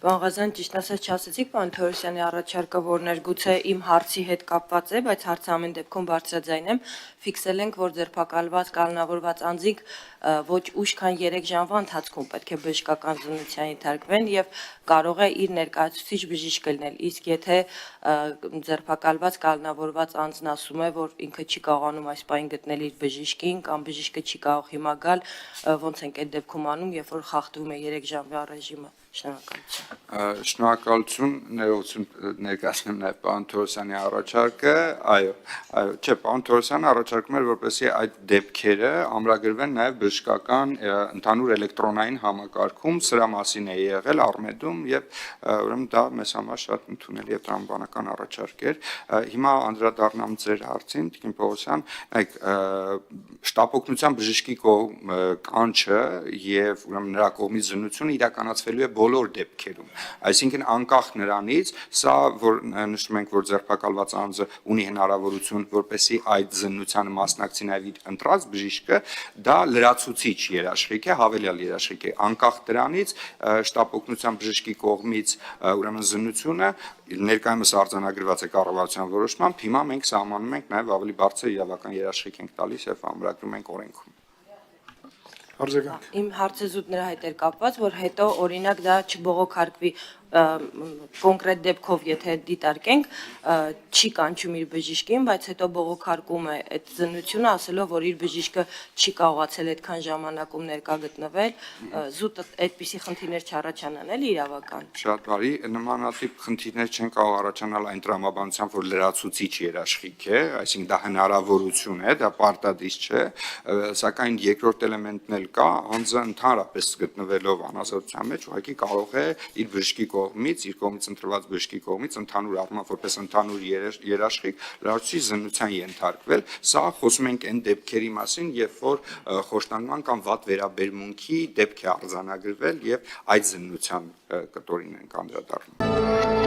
Պարոն Ղազարյան, ճիշտ ասած չասեցիք պարոն Թորոսյանի առաջարկը, որ ներգուցե իմ հարցի հետ կապված է, բայց հարցը ամեն դեպքում բարձրաձայն եմ, ֆիքսել ենք, որ ձերբակալված կալանավորված անձինք ոչ ուշ քան 3 ժամվա ընթացքում պետք է բժշկական զննության ենթարկվեն եւ կարող է իր ներկայացուցիչ բժիշկը լինել, իսկ եթե ձերբակալված կալանավորված անձն ասում է, որ ինքը չի կարողանում այս պահին գտնել իր բժիշկին կամ բժիշկը չի կարող հիմա գալ, ոնց ենք այդ դեպքում անում, երբ որ խախտվում է 3 ժամվա ռեժիմը։ Շնորհակալություն, ներողություն ներկայացնեմ նաև պարոն Թորոսյանի առաջարկը, այո, չէ, պարոն Թորոսյանը առաջարկում էր, որպեսզի այդ դեպքերը ամրագրվեն նաև բժշկական ընդհանուր էլեկտրոնային համակարգում, սրա մասին է եղել Արմեդում եւ ուրեմն դա մեզ համար շատ ընդունելի եւ տրամաբանական առաջարկ էր։ Հիմա անդրադառնամ ձեր հարցին, Տիկին Պողոսյան, նայեք, շտապօգնության բժշկի կանչը եւ ուրեմն նրա կողմից զննությունը իրականացվելու է բոլոր դեպքերում, այսինքն անկախ նրանից, սա որ նշում ենք, որ ձերբակալված անձը ունի հնարավորություն, որպեսզի այդ զննությանը մասնակցի նաև իր ընտրած բժիշկը, դա լրացուցիչ երաշխիք է, հավելյալ երաշխիք է, անկախ դրանից շտապօգնության բժշկի կողմից ուրեմն զննությունը ներկայումս արձանագրված է կառավարության որոշմամբ, հիմա մենք սահմանում ենք նաև ավելի բարձր իրավական երաշխիք ենք տալիս եւ ամրագրում ենք օրենքում։ Իմ հարցը զուտ նրա հետ էր կապված, որ հետո օրինակ դա չբողոքարկվի կոնկրետ դեպքով, եթե դիտարկենք, չի կանչում իր բժիշկին, բայց հետո բողոքարկում է այդ զննությունը, ասելով, որ իր բժիշկը չի կարողացել այդքան ժամանակում ներկա գտնվել, զուտ այդպիսի խնդիրներ չառաջանան, էլի իրավական։ Շատ բարի, նմանատիպ խնդիրներ չեն կարող առաջանալ այն տրամաբանությամբ, որ լրացուցիչ երաշխիք է, այսինքն դա հնարավորություն է, դա պարտադիր չէ, սակայն երկրորդ էլեմենտն էլ կա, անձը ընդհանրապես գտնվելով անազատության մեջ ուղղակի կարող է իր բժշկի կողմից, իր կողմից ընտրված բժշկի կողմից ընդհանուր առմամբ որպես ընդհանուր երաշխիք լրացուցիչ զննության ենթարկվել, սա խոսում ենք այն դեպքերի մասին, երբ որ խոշտանգման կամ վատ վերաբերմունքի դեպք է արձանագրվել եւ այդ զննության կտորին ենք անդրադառնում։